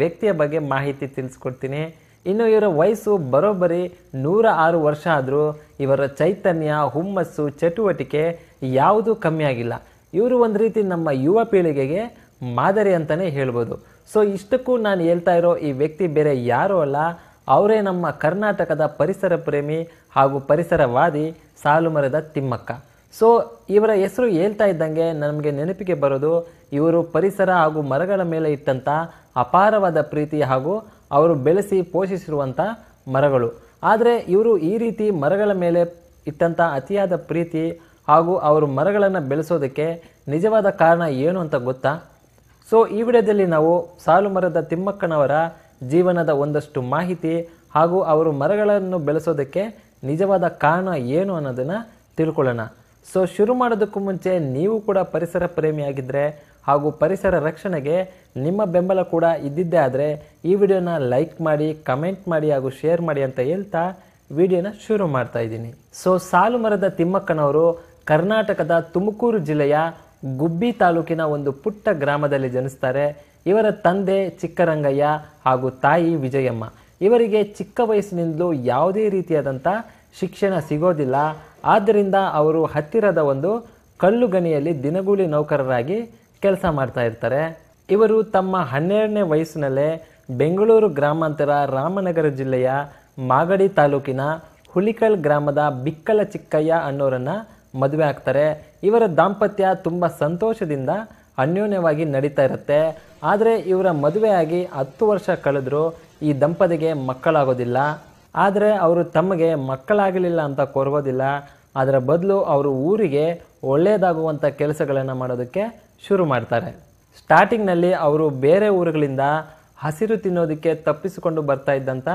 ವ್ಯಕ್ತಿಯ ಬಗ್ಗೆ ಮಾಹಿತಿ ತಿಳಿಸ್ಕೊಡ್ತೀನಿ. ಇನ್ನು ಇವರ ವಯಸ್ಸು ಬರೋಬ್ಬರಿ 106 ವರ್ಷ ಆದರೂ ಇವರ ಚೈತನ್ಯ, ಹುಮ್ಮಸ್ಸು, ಚಟುವಟಿಕೆ ಯಾವುದೂ ಕಮ್ಮಿ ಆಗಿಲ್ಲ. ಇವರು ಒಂದು ರೀತಿ ನಮ್ಮ ಯುವ ಪೀಳಿಗೆಗೆ ಮಾದರಿ ಅಂತಲೇ ಹೇಳ್ಬೋದು. ಸೊ ಇಷ್ಟಕ್ಕೂ ನಾನು ಹೇಳ್ತಾ ಇರೋ ಈ ವ್ಯಕ್ತಿ ಬೇರೆ ಯಾರೂ ಅಲ್ಲ, ಅವರೇ ನಮ್ಮ ಕರ್ನಾಟಕದ ಪರಿಸರ ಪ್ರೇಮಿ ಹಾಗೂ ಪರಿಸರವಾದಿ ಸಾಲುಮರದ ತಿಮ್ಮಕ್ಕ. ಸೊ ಇವರ ಹೆಸರು ಹೇಳ್ತಾ ಇದ್ದಂಗೆ ನಮಗೆ ನೆನಪಿಗೆ ಬರೋದು ಇವರು ಪರಿಸರ ಹಾಗೂ ಮರಗಳ ಮೇಲೆ ಇಟ್ಟಂಥ ಅಪಾರವಾದ ಪ್ರೀತಿ ಹಾಗೂ ಅವರು ಬೆಳೆಸಿ ಪೋಷಿಸಿರುವಂಥ ಮರಗಳು. ಆದರೆ ಇವರು ಈ ರೀತಿ ಮರಗಳ ಮೇಲೆ ಇಟ್ಟಂಥ ಅತಿಯಾದ ಪ್ರೀತಿ ಹಾಗೂ ಅವರು ಮರಗಳನ್ನು ಬೆಳೆಸೋದಕ್ಕೆ ನಿಜವಾದ ಕಾರಣ ಏನು ಅಂತ ಗೊತ್ತಾ? ಸೊ ಈ ವಿಡಿಯೋದಲ್ಲಿ ನಾವು ಸಾಲುಮರದ ತಿಮ್ಮಕ್ಕನವರ ಜೀವನದ ಒಂದಷ್ಟು ಮಾಹಿತಿ ಹಾಗೂ ಅವರು ಮರಗಳನ್ನು ಬೆಳೆಸೋದಕ್ಕೆ ನಿಜವಾದ ಕಾರಣ ಏನು ಅನ್ನೋದನ್ನು ತಿಳ್ಕೊಳ್ಳೋಣ. ಸೊ ಶುರು ಮಾಡೋದಕ್ಕೂ ಮುಂಚೆ ನೀವು ಕೂಡ ಪರಿಸರ ಪ್ರೇಮಿಯಾಗಿದ್ದರೆ ಹಾಗೂ ಪರಿಸರ ರಕ್ಷಣೆಗೆ ನಿಮ್ಮ ಬೆಂಬಲ ಕೂಡ ಇದ್ದಿದ್ದೇ ಆದರೆ ಈ ವಿಡಿಯೋನ ಲೈಕ್ ಮಾಡಿ, ಕಮೆಂಟ್ ಮಾಡಿ ಹಾಗೂ ಶೇರ್ ಮಾಡಿ ಅಂತ ಹೇಳ್ತಾ ವಿಡಿಯೋನ ಶುರು ಮಾಡ್ತಾ ಇದ್ದೀನಿ. ಸೊ ಸಾಲುಮರದ ತಿಮ್ಮಕ್ಕನವರು ಕರ್ನಾಟಕದ ತುಮಕೂರು ಜಿಲ್ಲೆಯ ಗುಬ್ಬಿ ತಾಲೂಕಿನ ಒಂದು ಪುಟ್ಟ ಗ್ರಾಮದಲ್ಲಿ ಜನಿಸ್ತಾರೆ. ಇವರ ತಂದೆ ಚಿಕ್ಕರಂಗಯ್ಯ ಹಾಗೂ ತಾಯಿ ವಿಜಯಮ್ಮ. ಇವರಿಗೆ ಚಿಕ್ಕ ವಯಸ್ಸಿನಿಂದಲೂ ಯಾವುದೇ ರೀತಿಯಾದಂಥ ಶಿಕ್ಷಣ ಸಿಗೋದಿಲ್ಲ. ಆದ್ದರಿಂದ ಅವರು ಹತ್ತಿರದ ಒಂದು ಕಲ್ಲು ಗಣಿಯಲ್ಲಿ ದಿನಗೂಲಿ ನೌಕರರಾಗಿ ಕೆಲಸ ಮಾಡ್ತಾ ಇರ್ತಾರೆ. ಇವರು ತಮ್ಮ 12ನೇ ವಯಸ್ಸಿನಲ್ಲೇ ಬೆಂಗಳೂರು ಗ್ರಾಮಾಂತರ ರಾಮನಗರ ಜಿಲ್ಲೆಯ ಮಾಗಡಿ ತಾಲೂಕಿನ ಹುಲಿಕಲ್ ಗ್ರಾಮದ ಬಿಕ್ಕಲ ಚಿಕ್ಕಯ್ಯ ಅನ್ನೋರನ್ನು ಮದುವೆ ಆಗ್ತಾರೆ. ಇವರ ದಾಂಪತ್ಯ ತುಂಬ ಸಂತೋಷದಿಂದ ಅನ್ಯೋನ್ಯವಾಗಿ ನಡೀತಾ ಇರುತ್ತೆ. ಆದರೆ ಇವರ ಮದುವೆಯಾಗಿ 10 ವರ್ಷ ಕಳೆದರೂ ಈ ದಂಪತಿಗೆ ಮಕ್ಕಳಾಗೋದಿಲ್ಲ. ಆದರೆ ಅವರು ತಮಗೆ ಮಕ್ಕಳಾಗಲಿಲ್ಲ ಅಂತ ಕೊರಗೋದಿಲ್ಲ. ಅದರ ಬದಲು ಅವರು ಊರಿಗೆ ಒಳ್ಳೆಯದಾಗುವಂಥ ಕೆಲಸಗಳನ್ನು ಮಾಡೋದಕ್ಕೆ ಶುರು ಮಾಡ್ತಾರೆ. ಸ್ಟಾರ್ಟಿಂಗ್ನಲ್ಲಿ ಅವರು ಬೇರೆ ಊರುಗಳಿಂದ ಹಸಿರು ತಿನ್ನೋದಕ್ಕೆ ತಪ್ಪಿಸಿಕೊಂಡು ಬರ್ತಾ ಇದ್ದಂಥ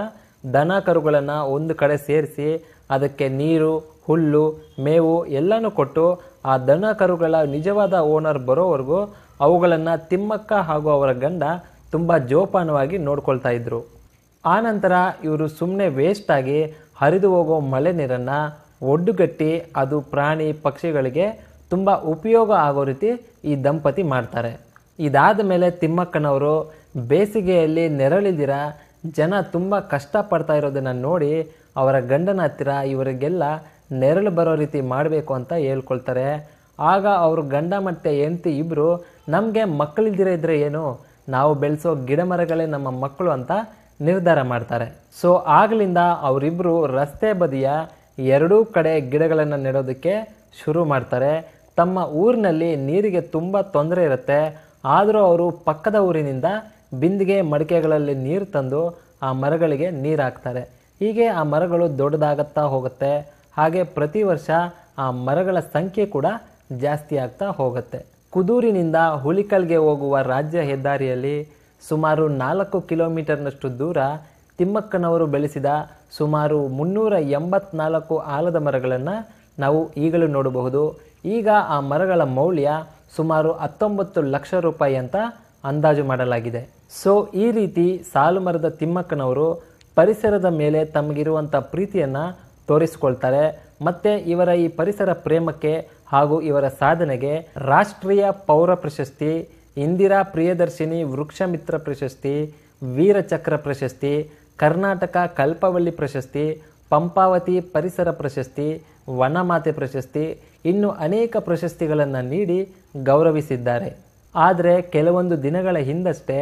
ದನ ಕರುಗಳನ್ನು ಒಂದು ಕಡೆ ಸೇರಿಸಿ ಅದಕ್ಕೆ ನೀರು, ಹುಲ್ಲು, ಮೇವು ಎಲ್ಲನೂ ಕೊಟ್ಟು ಆ ದನ ಕರುಗಳ ನಿಜವಾದ ಓನರ್ ಬರೋವರೆಗೂ ಅವುಗಳನ್ನು ತಿಮ್ಮಕ್ಕ ಹಾಗೂ ಅವರ ಗಂಡ ತುಂಬ ಜೋಪಾನವಾಗಿ ನೋಡ್ಕೊಳ್ತಾ ಇದ್ದರು. ಆನಂತರ ಇವರು ಸುಮ್ಮನೆ ವೇಸ್ಟಾಗಿ ಹರಿದು ಹೋಗೋ ಮಳೆ ನೀರನ್ನು ಒಡ್ಡುಗಟ್ಟಿ ಅದು ಪ್ರಾಣಿ ಪಕ್ಷಿಗಳಿಗೆ ತುಂಬ ಉಪಯೋಗ ಆಗೋ ರೀತಿ ಈ ದಂಪತಿ ಮಾಡ್ತಾರೆ. ಇದಾದ ಮೇಲೆ ತಿಮ್ಮಕ್ಕನವರು ಬೇಸಿಗೆಯಲ್ಲಿ ನೆರಳಿದಿರ ಜನ ತುಂಬ ಕಷ್ಟಪಡ್ತಾ ಇರೋದನ್ನು ನೋಡಿ ಅವರ ಗಂಡನ ಹತ್ತಿರ ಇವರಿಗೆಲ್ಲ ನೆರಳು ಬರೋ ರೀತಿ ಮಾಡಬೇಕು ಅಂತ ಹೇಳ್ಕೊಳ್ತಾರೆ. ಆಗ ಅವರು ಗಂಡ ಮತ್ತು ಹೆಂಡತಿ ಇಬ್ಬರು ನಮಗೆ ಮಕ್ಕಳಿಲ್ದಿರ ಇದ್ದರೆ ಏನು, ನಾವು ಬೆಳೆಸೋ ಗಿಡ ಮರಗಳೇ ನಮ್ಮ ಮಕ್ಕಳು ಅಂತ ನಿರ್ಧಾರ ಮಾಡ್ತಾರೆ. ಸೊ ಆಗಲಿಂದ ಅವರಿಬ್ಬರು ರಸ್ತೆ ಬದಿಯ ಎರಡೂ ಕಡೆ ಗಿಡಗಳನ್ನು ನೆಡೋದಕ್ಕೆ ಶುರು ಮಾಡ್ತಾರೆ. ತಮ್ಮ ಊರಿನಲ್ಲಿ ನೀರಿಗೆ ತುಂಬ ತೊಂದರೆ ಇರುತ್ತೆ. ಆದರೂ ಅವರು ಪಕ್ಕದ ಊರಿನಿಂದ ಬಿಂದಿಗೆ ಮಡಿಕೆಗಳಲ್ಲಿ ನೀರು ತಂದು ಆ ಮರಗಳಿಗೆ ನೀರು ಹಾಕ್ತಾರೆ. ಹೀಗೆ ಆ ಮರಗಳು ದೊಡ್ಡದಾಗುತ್ತಾ ಹೋಗುತ್ತೆ. ಹಾಗೆ ಪ್ರತಿ ವರ್ಷ ಆ ಮರಗಳ ಸಂಖ್ಯೆ ಕೂಡ ಜಾಸ್ತಿ ಆಗ್ತಾ ಹೋಗುತ್ತೆ. ಕುದೂರಿನಿಂದ ಹುಲಿಕಲ್ಗೆ ಹೋಗುವ ರಾಜ್ಯ ಹೆದ್ದಾರಿಯಲ್ಲಿ ಸುಮಾರು 4 ಕಿಲೋಮೀಟರ್ನಷ್ಟು ದೂರ ತಿಮ್ಮಕ್ಕನವರು ಬೆಳೆಸಿದ ಸುಮಾರು 384 ಆಲದ ಮರಗಳನ್ನು ನಾವು ಈಗಲೂ ನೋಡಬಹುದು. ಈಗ ಆ ಮರಗಳ ಮೌಲ್ಯ ಸುಮಾರು 19 ಲಕ್ಷ ರೂಪಾಯಿ ಅಂತ ಅಂದಾಜು ಮಾಡಲಾಗಿದೆ. ಸೊ ಈ ರೀತಿ ಸಾಲುಮರದ ತಿಮ್ಮಕ್ಕನವರು ಪರಿಸರದ ಮೇಲೆ ತಮಗಿರುವಂಥ ಪ್ರೀತಿಯನ್ನು ತೋರಿಸಿಕೊಳ್ತಾರೆ. ಮತ್ತು ಇವರ ಈ ಪರಿಸರ ಪ್ರೇಮಕ್ಕೆ ಹಾಗೂ ಇವರ ಸಾಧನೆಗೆ ರಾಷ್ಟ್ರೀಯ ಪೌರ ಪ್ರಶಸ್ತಿ, ಇಂದಿರಾ ಪ್ರಿಯದರ್ಶಿನಿ ವೃಕ್ಷಮಿತ್ರ ಪ್ರಶಸ್ತಿ, ವೀರಚಕ್ರ ಪ್ರಶಸ್ತಿ, ಕರ್ನಾಟಕ ಕಲ್ಪವಳ್ಳಿ ಪ್ರಶಸ್ತಿ, ಪಂಪಾವತಿ ಪರಿಸರ ಪ್ರಶಸ್ತಿ, ವನಮಾತೆ ಪ್ರಶಸ್ತಿ, ಇನ್ನು ಅನೇಕ ಪ್ರಶಸ್ತಿಗಳನ್ನು ನೀಡಿ ಗೌರವಿಸಿದ್ದಾರೆ. ಆದರೆ ಕೆಲವೊಂದು ದಿನಗಳ ಹಿಂದಷ್ಟೇ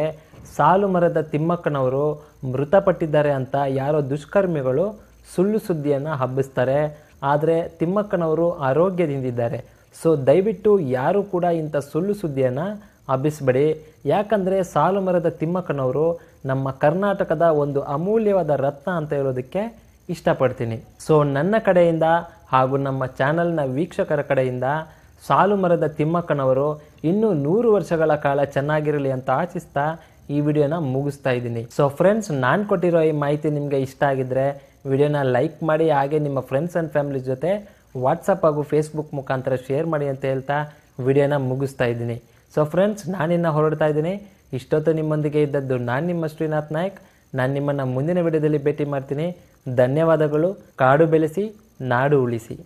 ಸಾಲುಮರದ ತಿಮ್ಮಕ್ಕನವರು ಮೃತಪಟ್ಟಿದ್ದಾರೆ ಅಂತ ಯಾರೋ ದುಷ್ಕರ್ಮಿಗಳು ಸುಳ್ಳು ಸುದ್ದಿಯನ್ನು ಹಬ್ಬಿಸ್ತಾರೆ. ಆದರೆ ತಿಮ್ಮಕ್ಕನವರು ಆರೋಗ್ಯದಿಂದಿದ್ದಾರೆ. ಸೊ ದಯವಿಟ್ಟು ಯಾರೂ ಕೂಡ ಇಂಥ ಸುಳ್ಳು ಸುದ್ದಿಯನ್ನು ಹಬ್ಬಿಸಬೇಡಿ. ಯಾಕಂದರೆ ಸಾಲುಮರದ ತಿಮ್ಮಕ್ಕನವರು ನಮ್ಮ ಕರ್ನಾಟಕದ ಒಂದು ಅಮೂಲ್ಯವಾದ ರತ್ನ ಅಂತ ಹೇಳೋದಕ್ಕೆ ಇಷ್ಟಪಡ್ತೀನಿ. ಸೊ ನನ್ನ ಕಡೆಯಿಂದ ಹಾಗೂ ನಮ್ಮ ಚಾನಲ್ನ ವೀಕ್ಷಕರ ಕಡೆಯಿಂದ ಸಾಲುಮರದ ತಿಮ್ಮಕ್ಕನವರು ಇನ್ನೂ 100 ವರ್ಷಗಳ ಕಾಲ ಚೆನ್ನಾಗಿರಲಿ ಅಂತ ಆಶಿಸ್ತಾ ಈ ವಿಡಿಯೋನ ಮುಗಿಸ್ತಾ ಇದ್ದೀನಿ. ಸೊ ಫ್ರೆಂಡ್ಸ್, ನಾನು ಕೊಟ್ಟಿರೋ ಈ ಮಾಹಿತಿ ನಿಮಗೆ ಇಷ್ಟ ಆಗಿದ್ದರೆ ವಿಡಿಯೋನ ಲೈಕ್ ಮಾಡಿ, ಹಾಗೆ ನಿಮ್ಮ ಫ್ರೆಂಡ್ಸ್ ಆ್ಯಂಡ್ ಫ್ಯಾಮಿಲಿ ಜೊತೆ ವಾಟ್ಸಪ್ ಹಾಗೂ ಫೇಸ್ಬುಕ್ ಮುಖಾಂತರ ಶೇರ್ ಮಾಡಿ ಅಂತ ಹೇಳ್ತಾ ವಿಡಿಯೋನ ಮುಗಿಸ್ತಾ ಇದ್ದೀನಿ. ಸೊ ಫ್ರೆಂಡ್ಸ್, ನಾನಿನ್ನು ಹೊರಡ್ತಾ ಇದ್ದೀನಿ. ಇಷ್ಟೊತ್ತು ನಿಮ್ಮೊಂದಿಗೆ ಇದ್ದದ್ದು ನಾನು ನಿಮ್ಮ ಶ್ರೀನಾಥ್ ನಾಯಕ್. ನಾನು ನಿಮ್ಮನ್ನು ಮುಂದಿನ ವಿಡಿಯೋದಲ್ಲಿ ಭೇಟಿ ಮಾಡ್ತೀನಿ. ಧನ್ಯವಾದಗಳು. ಕಾಡು ಬೆಳೆಸಿ, ನಾಡು ಉಳಿಸಿ.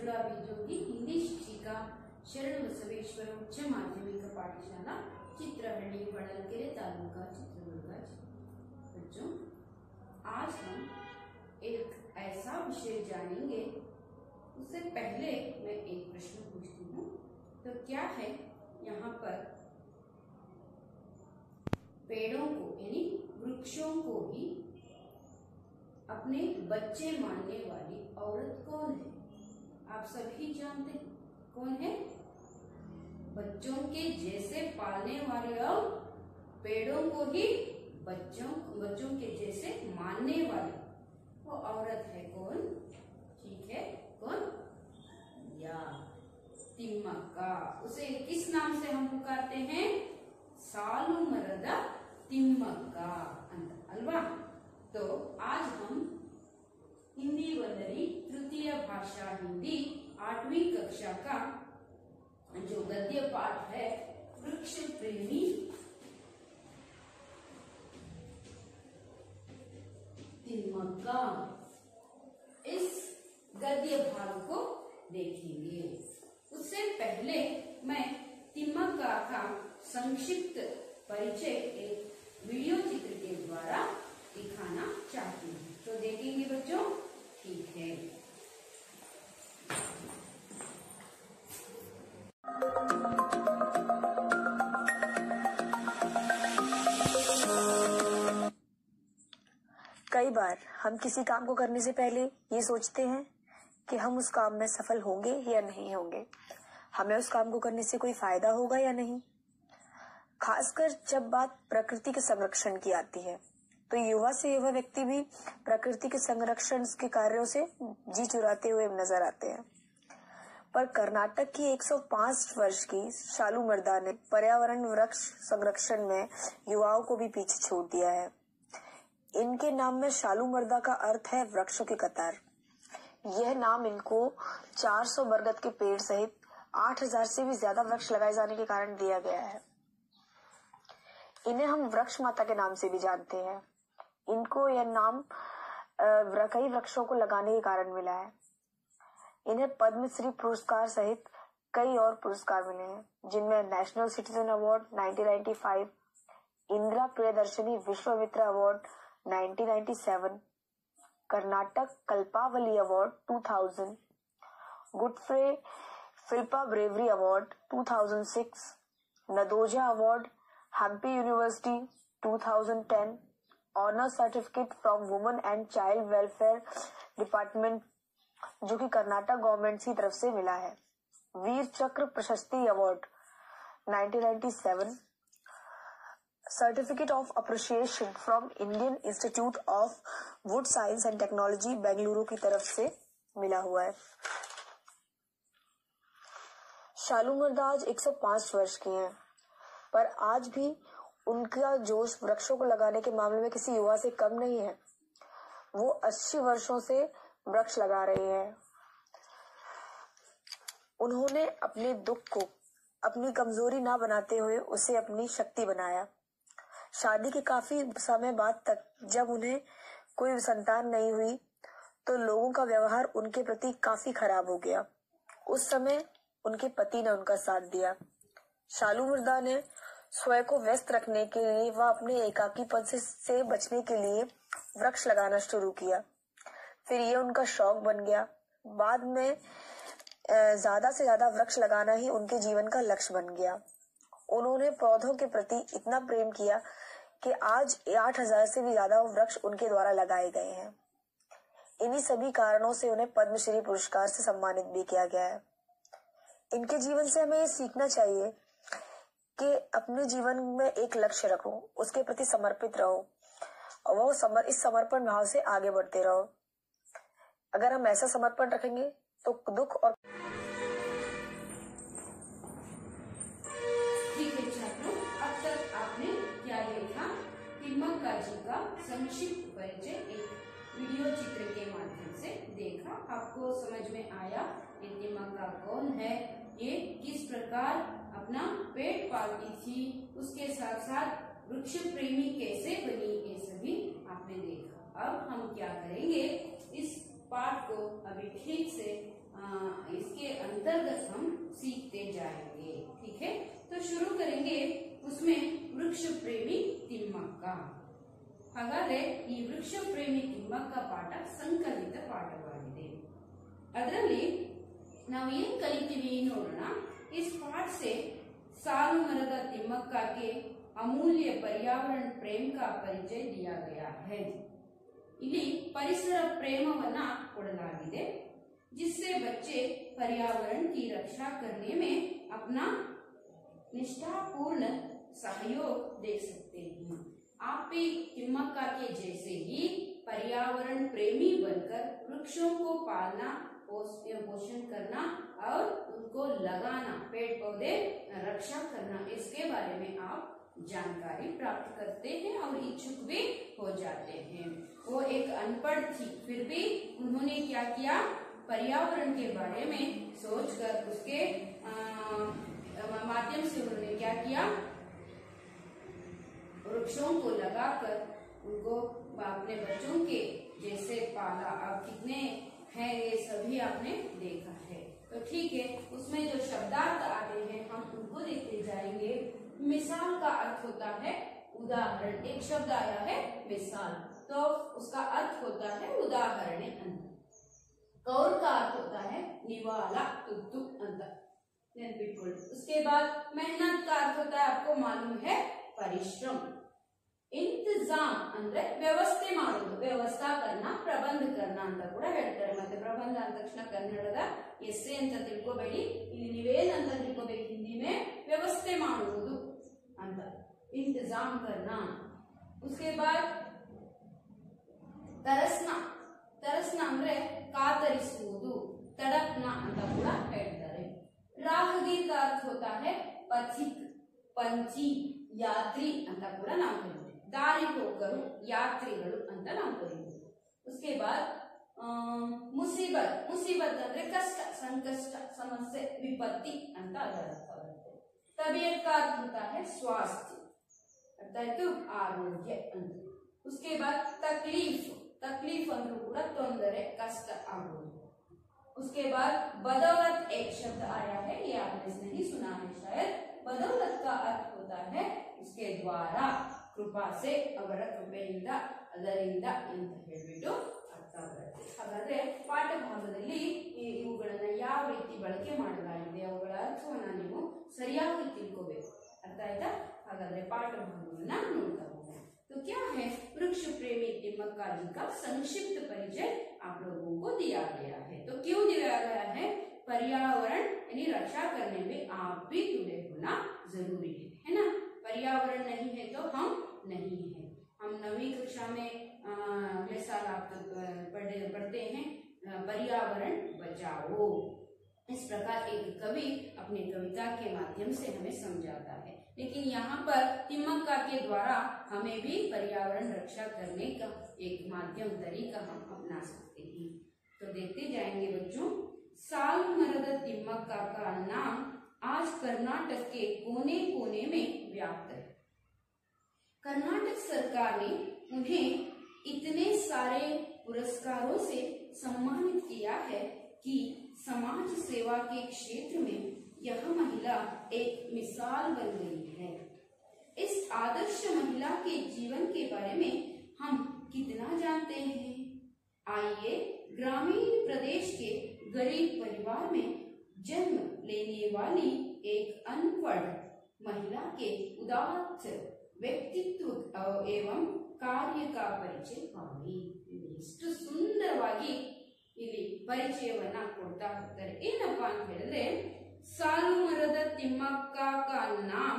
मथुरा बीजोगी हिंदी शिक्षिका शरण बसवेश्वर उच्च माध्यमिक पाठशाला चित्रहಳ್ಳಿ ಹೊಳಲ್ಕೆರೆ तालुका चित्रदुर्ग। बच्चों, आज हम एक ऐसा विषय जानेंगे। उससे पहले मैं एक प्रश्न पूछती हूँ। तो क्या है यहाँ पर पेड़ों को यानी वृक्षों को ही अपने बच्चे मानने वाली औरत कौन है? आप सभी जानते हैं कौन है? बच्चों के जैसे पालने वाले और पेड़ों को ही बच्चों के जैसे मानने वाली वो औरत है कौन? ठीक है, कौन? या तिम्मक्का। उसे किस नाम से हम पुकारते हैं? सालुमರದ तिम्मक्का ಅಂತ अल्वा। तो आज हम हिंदी वंदनी तृतीय भाषा हिंदी 8वीं कक्षा का जो गद्य पाठ है वृक्ष प्रेमी तिम्मक्का, इस गद्य भाग को देखेंगे। उससे पहले मैं तिम्मक्का का संक्षिप्त परिचय एक वीडियो चित्र के द्वारा दिखाना चाहती हूँ। तो देखेंगे बच्चों? ठीक है। कई बार हम किसी काम को करने से पहले ये सोचते हैं कि हम उस काम में सफल होंगे या नहीं होंगे, हमें उस काम को करने से कोई फायदा होगा या नहीं। खासकर जब बात प्रकृति के संरक्षण की आती है तो युवा से युवा व्यक्ति भी प्रकृति के संरक्षण के कार्यों से जी चुराते हुए नजर आते हैं। पर कर्नाटक की 105 वर्ष की शालूमर्दा ने पर्यावरण वृक्ष संरक्षण में युवाओं को भी पीछे छोड़ दिया है। इनके नाम में शालूमर्दा का अर्थ है वृक्षों की कतार। यह नाम इनको 400 बरगद के पेड़ सहित 8000 से भी ज्यादा वृक्ष लगाए जाने के कारण दिया गया है। इन्हें हम वृक्ष माता के नाम से भी जानते हैं। इनको यह नाम कई वृक्षों को लगाने के कारण मिला है। इन्हें पद्मश्री पुरस्कार सहित कई और पुरस्कार मिले हैं, जिनमें national citizen award 1995, Indira Priyadarshini Vishwamitra award 1997, Karnataka Kalpavalli award 2000, Godfrey Phillips bravery award 2006, Nadoja award Hampi university 2010, honour certificate from women and child welfare department जो कि कर्नाटक गवर्नमेंट की तरफ से मिला है, वीर चक्र प्रशस्ति award 1997, certificate of appreciation from Indian institute of would science and technology Bengaluru की तरफ से मिला हुआ है। शालूमर्दा आज 105 वर्ष की हैं, पर आज भी उनका जोश वृक्षों को लगाने के मामले में किसी युवा से कम नहीं है। वो 80 वर्षों से वृक्ष लगा रहे हैं। उन्होंने अपने दुख को अपनी कमजोरी ना बनाते हुए उसे अपनी शक्ति बनाया। शादी के काफी समय बाद तक जब उन्हें कोई संतान नहीं हुई तो लोगों का व्यवहार उनके प्रति काफी खराब हो गया। उस समय उनके पति ने उनका साथ दिया। शालूमर्दा ने स्वयं को व्यस्त रखने के लिए व अपने एकाकीपन से बचने के लिए वृक्ष लगाना शुरू किया। फिर ये उनका शौक बन गया। बाद में ज्यादा से ज्यादा वृक्ष लगाना ही उनके जीवन का लक्ष्य बन गया। उन्होंने पौधों के प्रति इतना प्रेम किया कि आज 8000 से भी ज्यादा वृक्ष उनके द्वारा लगाए गए हैं। इन्हीं सभी कारणों से उन्हें पद्मश्री पुरस्कार से सम्मानित भी किया गया है। इनके जीवन से हमें ये सीखना चाहिए कि अपने जीवन में एक लक्ष्य रखो, उसके प्रति समर्पित रहो और वो इस समर्पण भाव से आगे बढ़ते रहो। अगर हम ऐसा समर्पण रखेंगे तो दुख और ठीक है छात्रों, अब तक आपने क्या देखा? तिम्मक्का जी का संक्षिप्त परिचय एक वीडियो चित्र के माध्यम से देखा। आपको समझ में आया ये तिम्मक्का कौन है, ये किस प्रकार अपना पेट पालती थी, उसके साथ साथ वृक्ष प्रेमी कैसे बनी, ये सभी आपने देखा। अब हम क्या करेंगे, इस पाठ को अभी ठीक से इस शुरू करेंगे उसमें वृक्ष प्रेमी तिಮ್ಮಕ್ಕ ಹಾಗಾದ್ರೆ ಈ ವೃಕ್ಷ ಪ್ರೇಮಿ ತಿಮ್ಮಕ್ಕ ಪಾಠ ಸಂಕಲಿತ ಪಾಠವಾಗಿದೆ. ಅದರಲ್ಲಿ ನಾವು ಏನ್ ಕಲಿತೀವಿ ನೋಡೋಣ. इस पाठ से सालू मರದ तिಮ್ಮಕ್ಕ के अमूल्य पर्यावरण प्रेम का परिचय दिया गया है. ಇಲ್ಲಿ ಪರಿಸರ ಪ್ರೇಮವನ್ನ ಕೊಡಲಾಗಿದೆ, जिससे बच्चे पर्यावरण की रक्षा करने में अपना निष्ठापूर्ण सहयोग दे सकते हैं. आप भी तिಮ್ಮಕ್ಕ के जैसे ही पर्यावरण प्रेमी बनकर वृक्षों को पालना, पोषण करना और उनको लगाना, पेड़ पौधे रक्षा करना, इसके बारे में आप जानकारी प्राप्त करते हैं और इच्छुक भी हो जाते हैं. वो एक अनपढ़ थी, फिर भी उन्होंने क्या किया, पर्यावरण के बारे में सोचकर उसके माध्यम से उन्होंने क्या किया, वृक्षों को लगाकर उनको अपने बच्चों के जैसे पाला. अब कितने हैं ये सभी आपने देखा है. तो ठीक है, उसमें जो शब्दार्थ आते हैं हम उनको देखते जाएंगे. मिसाल का अर्थ होता है उदाहरण. एक शब्द आया है मिसाल, तो उसका अर्थ होता है उदाहरण अंत. कौर का अर्थ होता है निवाल तुत्तु अंत, नेनपिट्कोळ्ळि. उसके बाद मेहनत का अर्थ होता है, आपको मालूम है, परिश्रम. इंतजाम ಅಂದ್ರೆ ವ್ಯವಸ್ಥೆ ಮಾಡೋದು, ವ್ಯವಸ್ಥಾ करना, ಪ್ರಬಂಧ करना ಅಂತ ಕೂಡ ಹೇಳ್ತಾರೆ. ಮತ್ತೆ ಪ್ರಬಂಧ ಅಂದ ತಕ್ಷಣ ಕನ್ನಡದ ಎಸ್ಸೆ ಅಂತ ತಿಳ್ಕೋಬೇಡಿ, ಇಲ್ಲಿ ನೀವೇನ್ ಅಂತ ತಿಳ್ಕೋಬೇಕು, ಹಿಂದಿ में ವ್ಯವಸ್ಥೆ ಮಾಡುವುದು ಅಂತ, इंतजाम करना. उसके बाद तरसना. तरसना ಅಂದ್ರೆ ಕಾತರಿಸುವುದು, ತಡಪ್ನ ಅಂತ ಕೂಡ ಹೇಳ್ತಾರೆ. राहगीर का अर्थ होता है पथिक, पंची, यात्री ಅಂತ ಕೂಡ ನಾವು ಹೇಳ್ತೀವಿ. दारी होकरु, यात्रिगळु ಅಂತ ನಾವು ಕರೀತೀವಿ. उसके बाद मुसीबत. मुसीबत ಅಂದ್ರೆ कष्ट, संकष्ट, समस्या, विपत्ति ಅಂತ ಅದರ ಅರ್ಥ ಬರುತ್ತೆ. तबीयत का अर्थ होता है स्वास्थ्य, अर्थात आरोग्य ಅಂತ. उसके बाद तकलीफ. तकलीफ अंद्रू ಕೂಡ ತೊಂದರೆ, कष्ट आगोದು. उसके बाद बदौलत एक शब्द आया है, ये आपने नहीं सुना है शायद. बदौलत का अर्थ होता है उसके द्वारा, कृपा से, ಅವರ ಕೃಪೆಯಿಂದ, ಅದರಿಂದ ಅಂತ ಹೇಳಿಬಿಟ್ಟು ಅರ್ಥ ಬರುತ್ತೆ. ಹಾಗಾದ್ರೆ ಪಾಠ ಭಾಗದಲ್ಲಿ ಇವುಗಳನ್ನ ಯಾವ ರೀತಿ ಬಳಕೆ ಮಾಡಲಾಗಿದೆ, ಅವುಗಳ ಅರ್ಥವನ್ನ ನೀವು ಸರಿಯಾಗಿ ತಿಳ್ಕೋಬೇಕು. ಅರ್ಥ ಆಯ್ತಾ? ಹಾಗಾದ್ರೆ ಪಾಠ ಭಾಗವನ್ನ ನೋಡ್ತಾ ಹೋಗೋಣ. तो क्या है, वृक्ष प्रेमी तिಮ್ಮಕ್ಕ जी का संक्षिप्त परिचय आप लोगों को दिया गया है. तो क्यों दिया गया है, पर्यावरण यानी रक्षा करने में आप भी जुड़े होना जरूरी है ना. पर्यावरण नहीं है तो हम नहीं है. हम 9वीं कक्षा में अगले साल आप पढ़ते हैं पर्यावरण बचाओ. इस प्रकार एक कवि अपनी कविता के माध्यम से हमें समझाता है. लेकिन यहाँ पर तिಮ್ಮಕ್ಕ के द्वारा हमें भी पर्यावरण रक्षा करने का एक माध्यम, तरीका हम अपना सकते हैं. तो देखते जाएंगे बच्चों. सालू मರದ तिಮ್ಮಕ್ಕ का नाम आज कर्नाटक के कोने कोने में व्याप्त है. कर्नाटक सरकार ने उन्हें इतने सारे पुरस्कारों से सम्मानित किया है कि समाज सेवा के क्षेत्र में यह महिला एक मिसाल बन गई है. इस आदर्श महिला के जीवन के बारे में हम कितना जानते हैं? आइए ग्रामीण प्रदेश के गरीब परिवार में जन्म लेने वाली एक अनपढ़ महिला के उदात्त व्यक्तित्व एवं कार्य का परिचय पावी. ಎಷ್ಟು ಸುಂದರವಾಗಿ ಇಲ್ಲಿ ಪರಿಚಯವನ್ನ ಕೊಡ್ತಾ ಹೋಗ್ತಾರೆ. ಏನಪ್ಪಾ ಅಂತ ಹೇಳಿದ್ರೆ, सालू मರದ तिಮ್ಮಕ್ಕ का नाम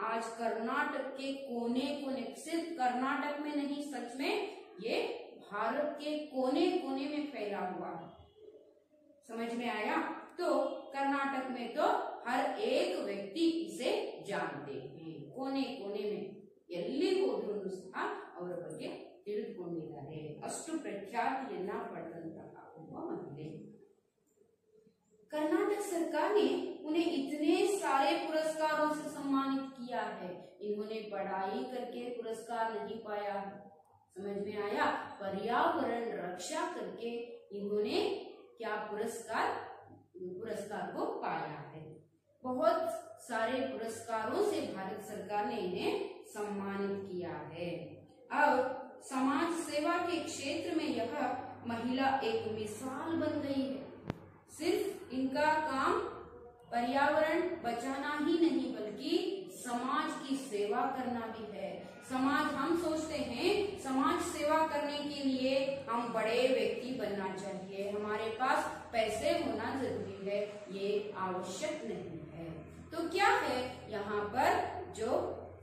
आज कर्नाटक के कोने कोने, सिर्फ कर्नाटक में नहीं, सच में ये भारत के कोने कोने में फैला हुआ है. समझ में आया? तो कर्नाटक में तो हर एक व्यक्ति इसे जानते हैं. कोने कोने में ಎಲ್ಲಿ ಹೋದ್ರೂ ಸಹ ಅವರ ಬಗ್ಗೆ ತಿಳಿದುಕೊಂಡಿದ್ದಾರೆ. ಅಷ್ಟು ಪ್ರಖ್ಯಾತಿಯನ್ನ ಪಡೆದಂತಹ ಒಬ್ಬ ಮಹಿಳೆ. कर्नाटक सरकार ने उन्हें इतने सारे पुरस्कारों से सम्मानित किया है. इन्होंने पढ़ाई करके पुरस्कार नहीं पाया, समझ में आया? पर्यावरण रक्षा करके इन्होंने क्या पुरस्कार को पाया है. बहुत सारे पुरस्कारों से भारत सरकार ने इन्हें सम्मानित किया है। और समाज सेवा के क्षेत्र में यह महिला एक मिसाल बन गई है। सिर्फ इनका काम पर्यावरण बचाना ही नहीं बल्कि समाज की सेवा करना भी है। समाज, हम सोचते हैं समाज सेवा करने के लिए हम बड़े व्यक्ति बनना चाहिए, हमारे पास पैसे होना जरूरी है, ये आवश्यक नहीं है। तो क्या है, यहाँ पर जो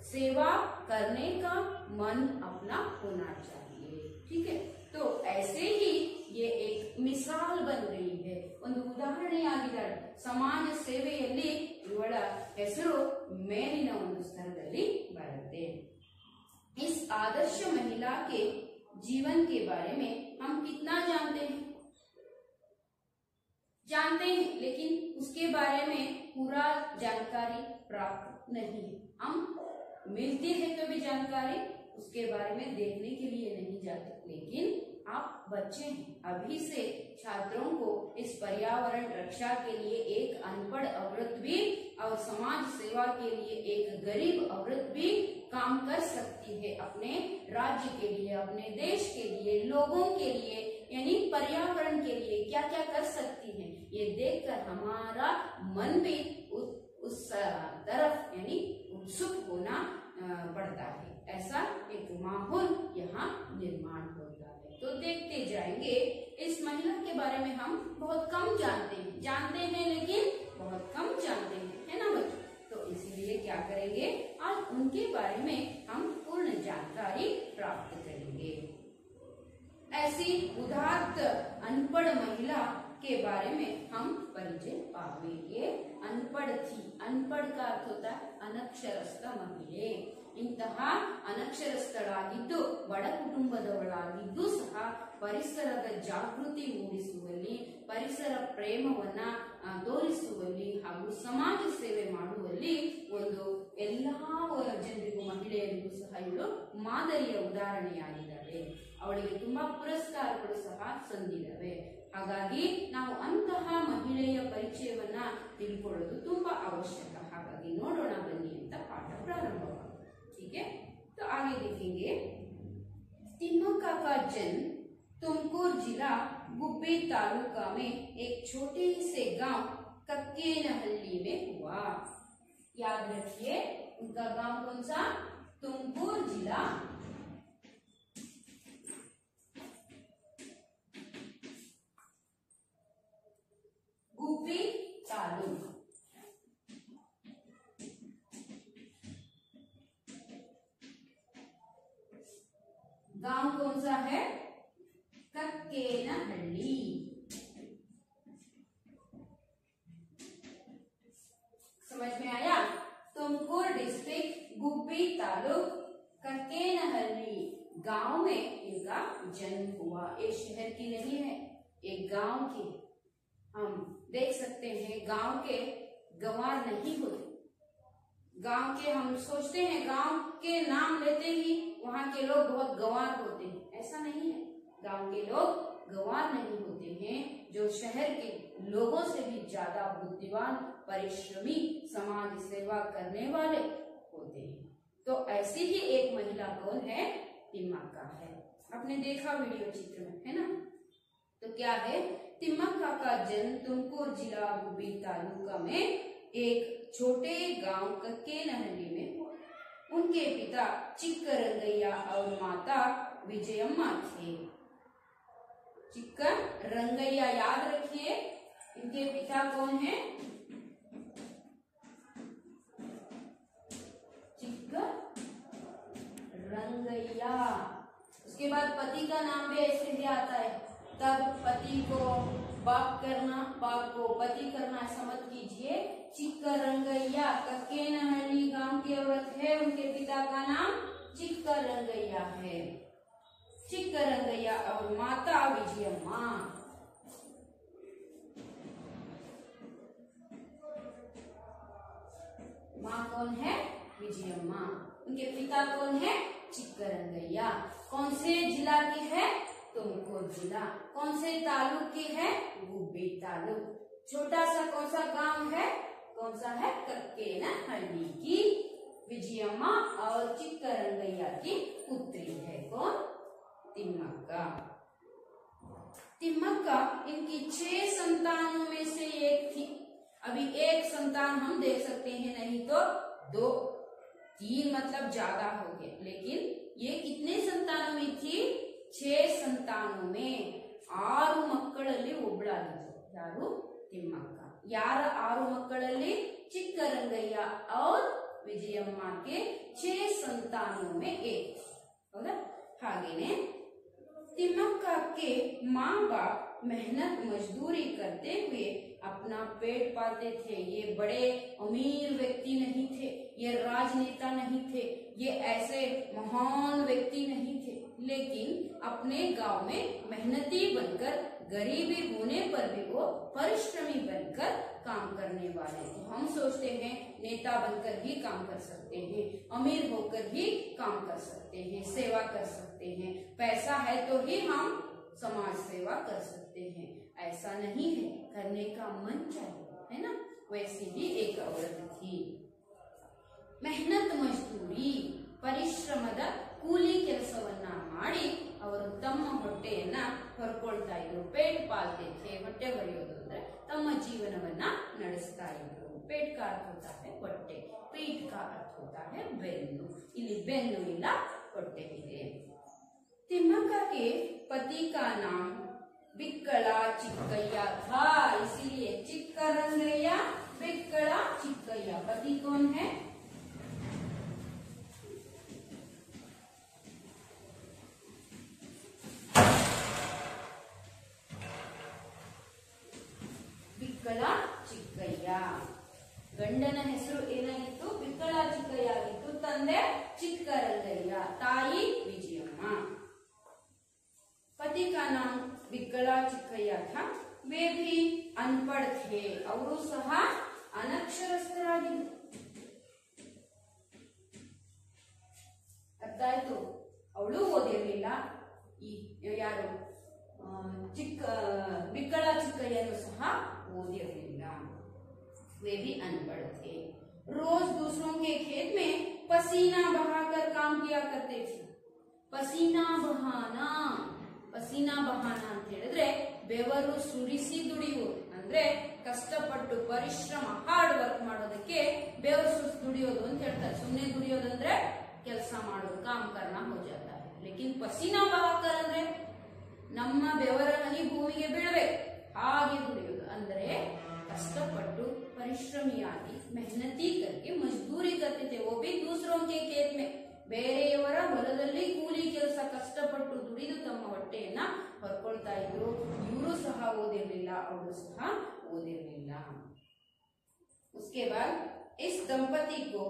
सेवा करने का मन अपना होना चाहिए। ठीक है, तो ऐसे ही ये एक मिसाल बन रही है, ಒಂದು ಉದಾಹರಣೆ ಆಗಿದ್ದಾಳೆ। ಸಮಾಜ ಸೇವೆಯಲ್ಲಿ ಇವಳ ಹೆಸರು ಮೇಲಿನ ಒಂದು ಸ್ತರದಲ್ಲಿ ಬರುತ್ತೆ। इस आदर्श महिला के जीवन के बारे में हम कितना जानते हैं, लेकिन उसके बारे में पूरा जानकारी प्राप्त नहीं है। हम मिलती है तो भी जानकारी उसके बारे में देखने के लिए नहीं जाते। लेकिन आप बच्चे हैं, अभी से छात्रों को इस पर्यावरण रक्षा के लिए एक अनपढ़ औरत भी और समाज सेवा के लिए एक गरीब औरत भी काम कर सकती है, अपने राज्य के लिए, अपने देश के लिए, लोगों के लिए, यानी पर्यावरण के लिए क्या क्या कर सकती है, ये देखकर हमारा मन भी उस तरफ यानी उत्सुक होना पड़ता है। ऐसा एक माहौल यहाँ निर्माण होता है। तो देखते जाएंगे, इस महिला के बारे में हम बहुत कम जानते हैं लेकिन बहुत कम जानते हैं, है ना बच्चों। तो इसीलिए क्या करेंगे, आज उनके बारे में हम पूर्ण जानकारी प्राप्त करेंगे। ऐसी उदात्त अनपढ़ महिला के बारे में हम परिचय पावेंगे। अनपढ़ थी, अनपढ़ का अर्थ होता है ಅನಕ್ಷರಸ್ಥ ಮಹಿಳೆ। ಇಂತಹ ಅನಕ್ಷರಸ್ಥಳಾಗಿದ್ದು ಬಡ ಕುಟುಂಬದವಳಾಗಿದ್ದು ಸಹ ಪರಿಸರದ ಜಾಗೃತಿ ಮೂಡಿಸುವಲ್ಲಿ, ಪರಿಸರ ಪ್ರೇಮವನ್ನ ತೋರಿಸುವಲ್ಲಿ ಹಾಗೂ ಸಮಾಜ ಸೇವೆ ಮಾಡುವಲ್ಲಿ ಒಂದು ಎಲ್ಲಾ ಜನರಿಗೂ, ಮಹಿಳೆಯರಿಗೂ ಸಹ ಇವಳು ಮಾದರಿಯ ಉದಾಹರಣೆಯಾಗಿದ್ದಾಳೆ। ಅವಳಿಗೆ ತುಂಬಾ ಪುರಸ್ಕಾರಗಳು ಸಹ ಸಂದಿದ್ದಾವೆ। ಹಾಗಾಗಿ ನಾವು ಅಂತಹ ಮಹಿಳೆಯ ಪರಿಚಯವನ್ನ ತಿಳ್ಕೊಳ್ಳೋದು ತುಂಬಾ ಅವಶ್ಯಕ। ಹಾಗಾಗಿ ನೋಡೋಣ ಬನ್ನಿ ಅಂತ ಪಾಠ ಪ್ರಾರಂಭವಾಗುತ್ತೆ। ठीक है, तो आगे देखेंगे। तिम्मक्का का जन्म तुमकुर जिला गुब्बी तालुका में एक छोटे से गांव कक्केनहल्ली में हुआ। याद रखिए, उनका गांव कौन सा, तुमकुर जिला गुब्बी तालुका, गांव कौन सा है, कक्केनहल्ली। समझ में आया, तुमकुर डिस्ट्रिक्ट गुब्बी तालुक कक्केनहल्ली गांव में इनका जन्म हुआ। एक शहर की नहीं है, एक गांव की। हम देख सकते हैं गांव के गंवार नहीं होते। गांव के, हम सोचते हैं गांव के नाम लेते ही वहां के लोग बहुत गंवार होते हैं, ऐसा नहीं है। गांव के लोग गंवार नहीं होते हैं, जो शहर के लोगों से भी ज्यादा बुद्धिमान, परिश्रमी, समाज सेवा करने वाले होते हैं। तो ऐसी ही एक महिला कौन है, तिम्मक्का है। आपने देखा वीडियो चित्र में, है ना। तो क्या है, तिम्मक्का का जन्म तुमकुर जिला गुब्बी तालुका में एक छोटे गांव कक्केनहल्ली में हुआ। उनके पिता चिक्करंगैया और माता विजयम्मा थे। चिक्करंगैया, याद रखिए, इनके पिता कौन है, चिक्करंगैया। उसके बाद पति का नाम भी ऐसे ही आता है, तब पति को बाप करना, बाप को पति करना, ऐसा मत कीजिए। चिक्करंगैया कक्केनहल्ली गांव की औरत है, उनके पिता का नाम चिक्करंगैया है। चिक्करंगैया और माता विजयम्मा। माँ कौन है, विजयम्मा। उनके पिता कौन है, चिक्करंगैया। कौन से जिला की है, तुमकुर जिला। कौन से तालुक की है, गुब्बी तालुक। छोटा सा कौन सा गांव है, कौन सा है? कक्केनहಳ್ಳಿ की विजयम्मा और चिक्करंगಯ್ಯ की पुत्री है। कौन? तिम्मक्का। तिम्मक्का इनकी 6 संतानों में से एक थी। अभी एक संतान हम देख सकते हैं, नहीं तो 2, 3 मतलब ज्यादा हो गए, लेकिन ये कितने संतानों में थी? 6 संतानों में 6 ಮಕ್ಕಳಲ್ಲಿ ಒಬ್ಬಳಾಗಿತ್ತು। ಯಾರು? ತಿಮ್ಮಕ್ಕ। ಯಾರ 6 ಮಕ್ಕಳಲ್ಲಿ? ಚಿಕ್ಕರಂಗಯ್ಯ और विजयम्मा के 6 संतानों में एक। हौदा? हागेने तिम्मक्का के माँ बाप मेहनत मजदूरी करते हुए अपना पेट पालते थे। ये बड़े अमीर व्यक्ति नहीं थे, ये राजनेता नहीं थे, ये ऐसे महान व्यक्ति नहीं थे, लेकिन अपने गांव में मेहनती बनकर, गरीबी होने पर भी वो परिश्रमी बनकर काम करने वाले थे। हम सोचते हैं नेता बनकर ही काम कर सकते हैं, अमीर होकर ही काम कर सकते हैं, सेवा कर सकते हैं, पैसा है तो ही हम समाज सेवा कर सकते हैं। ऐसा नहीं है, करने का मन चाहिए, है ना? वैसी ही एक औरत थी। मेहनत मजदूरी ಪರಿಶ್ರಮದ ಕೂಲಿ ಕೆಲಸವನ್ನ ಮಾಡಿ ಅವರು ತಮ್ಮ ಹೊಟ್ಟೆಯನ್ನ ಹೊರಕೊಳ್ತಾ ಇದ್ರು। ಪೇಟ್ ಪಾಲ್ತೆ थे, ಹೊಟ್ಟೆ ಹೊರೆಯೋದು ಅಂದ್ರೆ ತಮ್ಮ ಜೀವನವನ್ನ ನಡೆಸ್ತಾ ಇದ್ರು। पेट का अर्थ होता है ಹೊಟ್ಟೆ, पीठ का अर्थ होता है ಬೆನ್ನು। ಇಲ್ಲಿ ಬೆನ್ನು ಇಲ್ಲ, ಹೊಟ್ಟೆ ಇದೆ। तिम्मक्का के पति का नाम बिक्कला चिक्कಯ್ಯ था, इसीलिए चिक्करंगಯ್ಯ बिक्कला चिक्कಯ್ಯ। पति कौन है? ಬಿಕ್ಕಳ ಚಿಕ್ಕಯ್ಯ। ಗಂಡನ ಹೆಸರು ಏನಾಗಿತ್ತು? ಬಿಕ್ಕಳ ಚಿಕ್ಕಯ್ಯ ಆಗಿತ್ತು। ತಂದೆ ಚಿಕ್ಕರಂಗಯ್ಯ, ತಾಯಿ ವಿಜಯಮ್ಮ। पति का नाम बिक्कला चिक्कಯ್ಯ था। वे भी अनपढ़ थे, ಅವರು ಸಹ ಅನಕ್ಷರಸ್ಥರಾಗಿದ್ದರು। ಅರ್ಥ ಆಯ್ತು? ಅವಳು ಓದಿರಲಿಲ್ಲ, ಈ ಯಾರು बिक्कಳ ಚಿಕ್ಕಯ್ಯನು ಸಹ ಓದಿರಲಿಲ್ಲ। वे भी अनपढ़ थे। रोज दूसरों के खेत में पसीना बहाकर काम किया करते थे। पसीना बहाना, ಪಸೀನಾ ಬಹಾನ ಅಂತ ಹೇಳಿದ್ರೆ ಬೆವರು ಸುರಿಸಿ ದುಡಿಯುವುದು, ಅಂದ್ರೆ ಕಷ್ಟಪಟ್ಟು ಪರಿಶ್ರಮ, ಹಾರ್ಡ್ ವರ್ಕ್ ಮಾಡೋದಕ್ಕೆ ಬೆವರು ಸುರಿಸಿ ದುಡಿಯೋದು ಅಂತ ಹೇಳ್ತಾರೆ। ಸುಮ್ಮನೆ ದುಡಿಯೋದಂದ್ರೆ ಕೆಲಸ ಮಾಡೋದು, ಕಾಮ್ ಕರ್ನಾ ಹೋ ಜಾತಾ ಹೈ। ಲೇಕಿನ್ ಪಸೀನಾ ಬಹಾಕರ್ ಅಂದ್ರೆ ನಮ್ಮ ಬೆವರ ಹನಿ ಭೂಮಿಗೆ ಬೀಳಬೇಕು, ಹಾಗೆ ದುಡಿಯೋದು ಅಂದ್ರೆ ಕಷ್ಟಪಟ್ಟು ಪರಿಶ್ರಮಿಯಾಗಿ मेहनती करके मजदूरी करते थे। वो भी दूसरों के खेत में, ಬೇರೆಯವರ ಹೊಲದಲ್ಲಿ ಕೂಲಿ ಕೆಲಸ ಕಷ್ಟಪಟ್ಟು ದುಡಿದು ತಮ್ಮ ಹೊಟ್ಟೆಯನ್ನ ಹೊರಕೊಳ್ತಾ ಇದ್ರು। ಇವರು ಸಹ ಓದಿರ್ಲಿಲ್ಲ, ಅವರು ಸಹ ಓದಿರ್ಲಿಲ್ಲ। उसके बाद इस दंपति को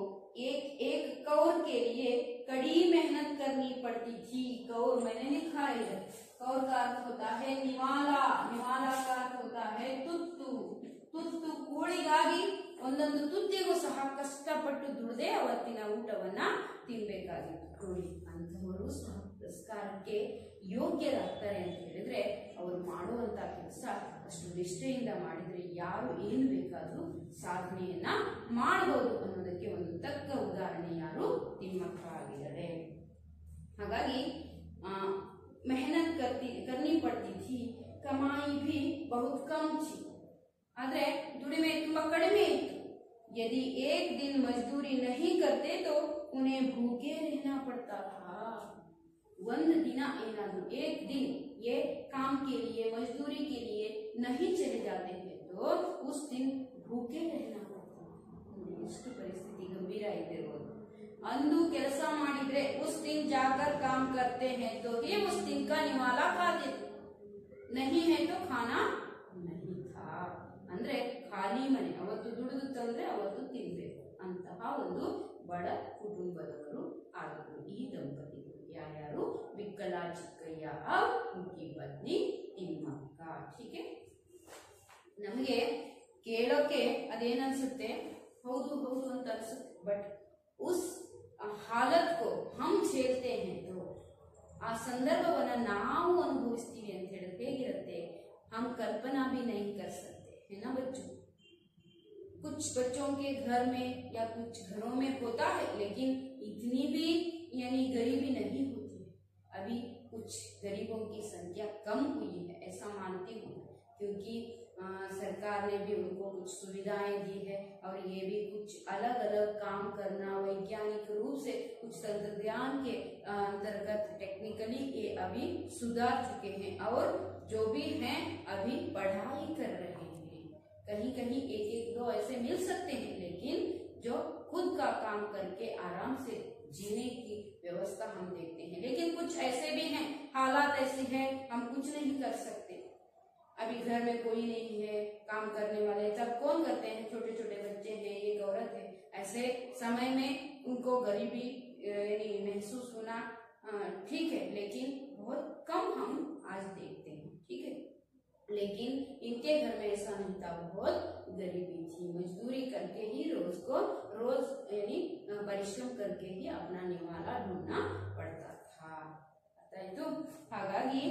एक एक कौर के लिए कड़ी मेहनत करनी पड़ती थी। कौर मैंने लिखा है, कौर का अर्थ होता है निवाला, निवाला का अर्थ होता है ತುತ್ತು। ತುತ್ತು ಕೂಳಿಗಾಗಿ ಒಂದೊಂದು ತುತ್ತಿಗೂ ಸಹ ಕಷ್ಟಪಟ್ಟು ದುಡಿದೇ ಅವತ್ತಿನ ಊಟವನ್ನ ತಿನ್ಬೇಕಾಗಿತ್ತು। ನೋಡಿ, ಅಂಥವರು ಸಹ ಪುರಸ್ಕಾರಕ್ಕೆ ಯೋಗ್ಯರಾಗ್ತಾರೆ ಅಂತ ಹೇಳಿದ್ರೆ ಅವರು ಮಾಡುವಂತ ಕೆಲಸ ಅಷ್ಟು ನಿಷ್ಠೆಯಿಂದ ಮಾಡಿದ್ರೆ ಯಾರು ಏನು ಬೇಕಾದ್ರೂ ಸಾಧನೆಯನ್ನ ಮಾಡಬಹುದು ಅನ್ನೋದಕ್ಕೆ ಒಂದು ತಕ್ಕ ಉದಾಹರಣೆ ಯಾರು? ತಿಮ್ಮಕ್ಕ ಆಗಿದ್ದಾರೆ। ಹಾಗಾಗಿ मेहनत करनी पड़ती थी, कमाई भी बहुत कम थी, आदरे दुडिमे ತುಂಬಾ ಕಡಿಮೆ ಇತ್ತು। यदि एक दिन मजदूरी नहीं करते तो उन्हें भूखे रहना पड़ता था। ಒಂದು ದಿನ ಏನಾದರೂ एक दिन ये काम के लिए, मजदूरी के लिए नहीं चले जाते थे तो उस दिन भूखे रहना पड़ता था। ಎಷ್ಟು ಪರಿಸ್ಥಿತಿ ಗಂಭೀರ ಇದ್ದಿರಬಹುದು। अंदू ಕೆಲಸ ಮಾಡಿದ್ರೆ उस दिन जाकर काम करते हैं तो ही उस दिन का निवाला खाते थे, नहीं है तो खाना नहीं था। ಅಂದ್ರೆ ಖಾಲಿ ಮನೆ, ಅವತ್ತು ದುಡಿದು ತಂದ್ರೆ ಅವತ್ತು ತಿನ್ಬೇಕು ಅಂತಹ ಒಂದು ಬಡ ಕುಟುಂಬದವರು ಆಗಿದ್ರು ಈ ದಂಪತಿಗಳು। ಯಾರ್ಯಾರು? ಬಿಕ್ಕಲ ಚಿಕ್ಕಯ್ಯ और उनकी पत्नी ತಿಮ್ಮಕ್ಕ। ठीक है, ನಮಗೆ ಕೇಳೋಕೆ ಅದೇನ್ ಅನ್ಸುತ್ತೆ, ಹೌದು ಹೌದು ಅಂತ ಅನ್ಸುತ್ತೆ, ಬಟ್ उस हालत को हम झेलते हैं तो ಆ ಸಂದರ್ಭವನ್ನ ನಾವು ಅನುಭವಿಸ್ತೀವಿ ಅಂತ ಹೇಳಿದ್ರೆ ಹೇಗಿರುತ್ತೆ, हम कल्पना भी नहीं कर सकते है ना बच्चों। कुछ कुछ बच्चों के घर में या कुछ घरों में होता है, लेकिन इतनी भी यानी गरीबी नहीं होती है। अभी कुछ गरीबों की संख्या कम हुई है ऐसा मानती हूँ, क्योंकि सरकार ने भी उनको कुछ सुविधाएं दी है और ये भी कुछ अलग अलग काम करना वैज्ञानिक रूप से कुछ तंत्रज्ञान के अंतर्गत टेक्निकली ये अभी सुधार चुके हैं और जो भी हैं अभी पढ़ाई कर रहे हैं। कहीं कहीं एक एक दो ऐसे मिल सकते हैं, लेकिन जो खुद का काम करके आराम से जीने की व्यवस्था हम देखते हैं। लेकिन कुछ ऐसे भी हैं, हालात ऐसे हैं हम कुछ नहीं कर सकते। अभी घर में कोई नहीं है काम करने वाले, तब कौन करते हैं? छोटे छोटे बच्चे हैं, एक औरत है। ऐसे समय में उनको गरीबी यानी महसूस होना ठीक है, लेकिन बहुत कम हम आज देखते हैं। ठीक है, लेकिन इनके घर में ऐसा नहीं था, बहुत गरीबी थी। मजदूरी करके ही रोज यानी परिश्रम करके ही अपना निवाला ढूंढना पड़ता था। तो हाಗಾಗಿ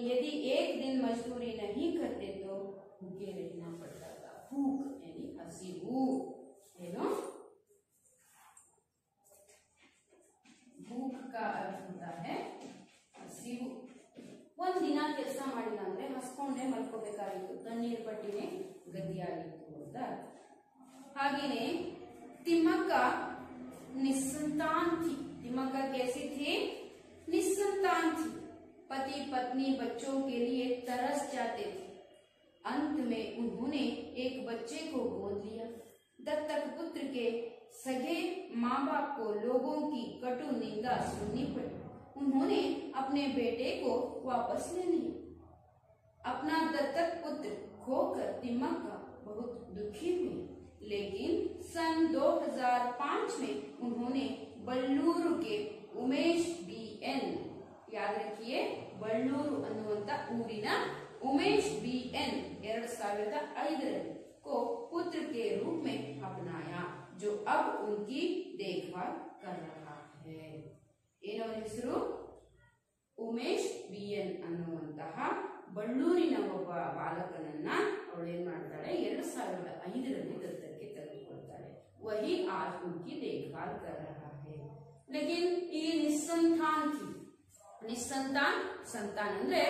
यदि एक दिन मजदूरी नहीं करते तो भूखे रहना पड़ता था। भूख यानी हसीबू, भूख का अर्थ होता है ಹಸಿವು। ಒಂದ್ ದಿನ ಕೆಲಸ ಮಾಡಿಲ್ಲ ಅಂದ್ರೆ ಹಸ್ಕೊಂಡೆ ಮಲ್ಕೋಬೇಕಾಗಿತ್ತು, ತಣ್ಣೀರ್ ಪಟ್ಟಿನೇ ಗತಿಯಾಗಿತ್ತು ಅಂತ। ಹಾಗೇನೆ ತಿಮ್ಮಕ್ಕ निसंतान थी। तिम्मक्का कैसी थी? निसंतान थी। पति पत्नी बच्चों के लिए तरस जाते थे। अंत में उन्होंने एक बच्चे को गोद लिया। दत्तक पुत्र के सगे माँ बाप को लोगों की कटु निंदा सुननी पड़ी। उन्होंने अपने बेटे को वापस ले लिया। अपना दत्तक पुत्र खोकर तिम्मक्का बहुत दुखी हुई, लेकिन सन 2005 में उन्होंने बल्लूರು के उमेश BN, याद रखिए बल्लूರು ಅನ್ನುವಂತ ಊರಿನ उमेश BN 2005 को पुत्र के रूप में अपनाया, जो अब उनकी देखभाल कर रहा है। ಏನವರ ಹೆಸರು? ಉಮೇಶ್ BN ಅನ್ನುವಂತಹ ಬಳ್ಳೂರಿನ ಒಬ್ಬ ಬಾಲಕನನ್ನ ಅವಳು ಏನ್ ಮಾಡ್ತಾಳೆ, 2005 दत्तक ತೆಗೆದುಕೊಳ್ತಾಳೆ। वही आज उनकी देखभाल कर रहा है। लेकिन ये निसंतान थी। निसंतान संतान ಅಂದ್ರೆ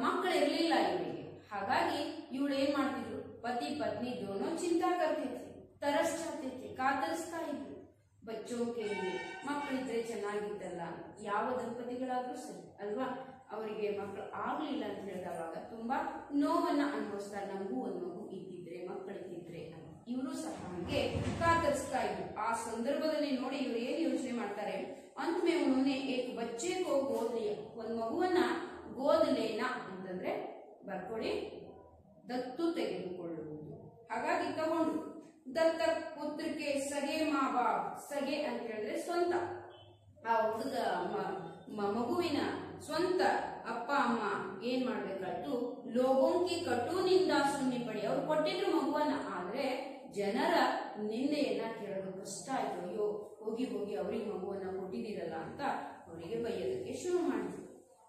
ಮಕ್ಕಳಿರಲಿಲ್ಲ ಇವರಿಗೆ। ಹಾಗಾಗಿ ಇವಳು ಏನ್ ಮಾಡ್ತಿದ್ರು, पति पत्नी दोनों चिंता करते थे, तरस जाते थे, ಕಾತರಿಸ್ತಾ ಇದ್ರು बच्चों के लिए। ಮಕ್ಕಳಿದ್ರೆ ಚೆನ್ನಾಗಿತ್ತಲ್ಲ, ಯಾವ ದಂಪತಿಗಳಾದ್ರೂ ಸರಿ ಅಲ್ವಾ, ಅವರಿಗೆ ಮಕ್ಕಳು ಆಗ್ಲಿಲ್ಲ ಅಂತ ಹೇಳಿದವಾಗ ತುಂಬಾ ನೋವನ್ನ ಅನುಭವಿಸ್ತಾರೆ। ನಮಗೂ ಒಂದು ಮಗು ಇದ್ದಿದ್ರೆ, ಮಕ್ಕಳಿದ್ದಿದ್ರೆ ಅಂತ ಇವರು ಸಹ ಹಂಗೆ ಕಾತರಿಸ್ತಾ ಇದ್ರು। ಆ ಸಂದರ್ಭದಲ್ಲಿ ನೋಡಿ ಇವರು ಏನ್ ಯೋಚನೆ ಮಾಡ್ತಾರೆ, अंत में उन्होंने एक बच्चे को गोद लिया। ಒಂದು ಮಗುವನ್ನ ಗೋದ್ ಲೇನಾ ಅಂತಂದ್ರೆ ಬರ್ಕೊಳ್ಳಿ, ದತ್ತು ತೆಗೆದುಕೊಳ್ಳುವುದು। ಹಾಗಾಗಿ ತಗೊಂಡು ದತ್ತಕ್ ಪುತ್ರಕ್ಕೆ ಸಗೆ ಮಾ ಬಾಪ್, ಸಗೆ ಅಂತ ಹೇಳಿದ್ರೆ ಸ್ವಂತ, ಆ ಹುಡುಗ ಮಗುವಿನ ಸ್ವಂತ ಅಪ್ಪ ಅಮ್ಮ ಏನ್ ಮಾಡ್ಬೇಕಾಯ್ತು, ಲೋಗೋಂಕಿ ಕಟುನಿಂದ ಸುನ್ನಿ ಪಡಿ, ಅವ್ರು ಕೊಟ್ಟಿದ್ರು ಮಗುವನ್ನ, ಆದ್ರೆ ಜನರ ನಿಂದೆಯನ್ನ ಕೇಳೋದು ಕಷ್ಟ ಆಯ್ತು। ಅಯ್ಯೋ ಹೋಗಿ ಹೋಗಿ ಅವ್ರಿಗೆ ಮಗುವನ್ನ ಕೊಟ್ಟಿದ್ದೀರಲ್ಲ ಅಂತ ಅವರಿಗೆ ಬೈಯೋದಕ್ಕೆ ಶುರು ಮಾಡಿದ್ರು।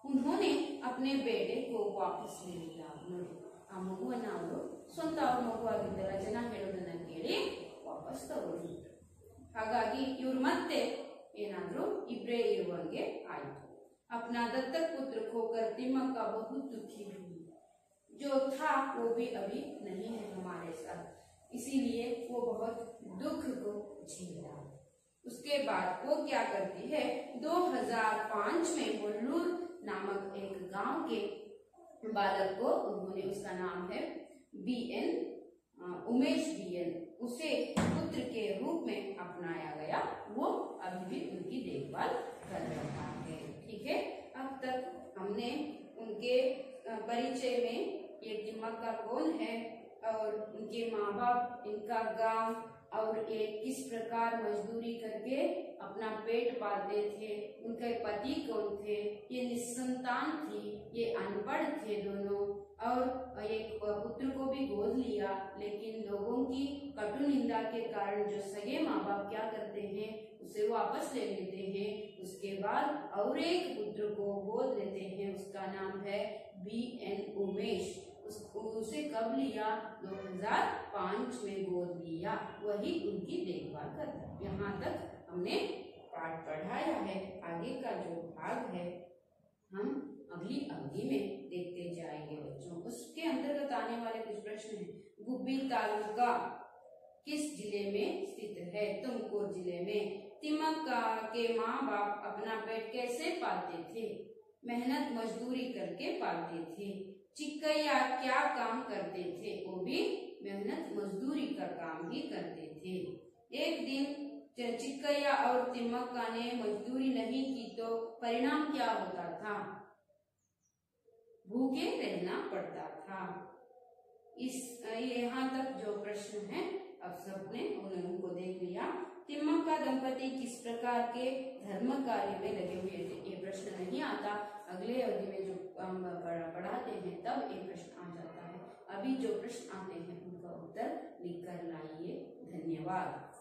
उन्होंने अपने बेटे को वापस ले लिया। ನೋಡಿ ಆ ಮಗುವನ್ನ ಅವರು ಸ್ವಂತ ಅವ್ರ ಮಗು ಆಗಿದ್ದಲ್ಲ, ಜನ ಹೇಳೋದನ್ನ ಕೇಳಿ ವಾಪಸ್ ತಗೊಂಡಿದ್ರು। ಹಾಗಾಗಿ ಇವ್ರು ಮತ್ತೆ ಏನಾದ್ರು ಇಬ್ರೇ ಇರುವಂಗೆ ಆಯ್ತು। अपना दत्तक पुत्र खोकर तिम्मक्का बहुत दुखी हुई। जो था वो भी अभी नहीं है हमारे साथ, इसीलिए वो बहुत दुख को झेला। उसके बाद वो क्या करती है, 2005 में बल्लूर नामक एक गांव के बालक को उन्होंने, उसका नाम है BN, उमेश BN, उसे पुत्र के रूप में अपनाया गया। वो अभी भी उनकी देखभाल कर रहा है। ठीक है, अब तक हमने उनके परिचय में ये तिम्मक्का कौन है और उनके माँ बाप, इनका गांव और ये किस प्रकार मजदूरी करके अपना पेट पालते थे, उनके पति कौन थे, ये निसंतान थी, ये अनपढ़ थे दोनों, और एक पुत्र को भी गोद लिया, लेकिन लोगों की कटु निंदा के कारण जो सगे माँ बाप क्या करते हैं, उसे वापस ले लेते हैं। उसके बाद और एक पुत्र को गोद लेते हैं, उसका नाम है BN उमेश। उसे कब लिया? 2005 में गोद लिया। किया वही उनकी देखभाल करता है। यहाँ तक हमने पाठ पढ़ाया है। आगे का जो भाग है हम अगली अवधि में देखते जाएंगे बच्चों। उसके अंतर्गत आने वाले कुछ प्रश्न हैं। गुब्बी तालुका किस जिले में स्थित है? तुमकुर जिले में। तिमक के माँ बाप अपना पेट कैसे पालते थे? मेहनत मजदूरी करके पालते थे। चिक्कैया क्या काम करते थे? वो भी मेहनत मजदूरी का काम ही करते थे। एक दिन चिक्कैया और तिमक्का ने मजदूरी नहीं की तो परिणाम क्या होता था? भूखे रहना पड़ता था। यहाँ तक जो प्रश्न है अब सबने उनको देख लिया। तिम्मक्का दंपति किस प्रकार के धर्म कार्य में लगे हुए थे? ये प्रश्न नहीं आता, अगले अवधि में जो हम पढ़ाते हैं तब ये प्रश्न आ जाता है। अभी जो प्रश्न आते हैं उनका उत्तर लिखकर लाइए। धन्यवाद।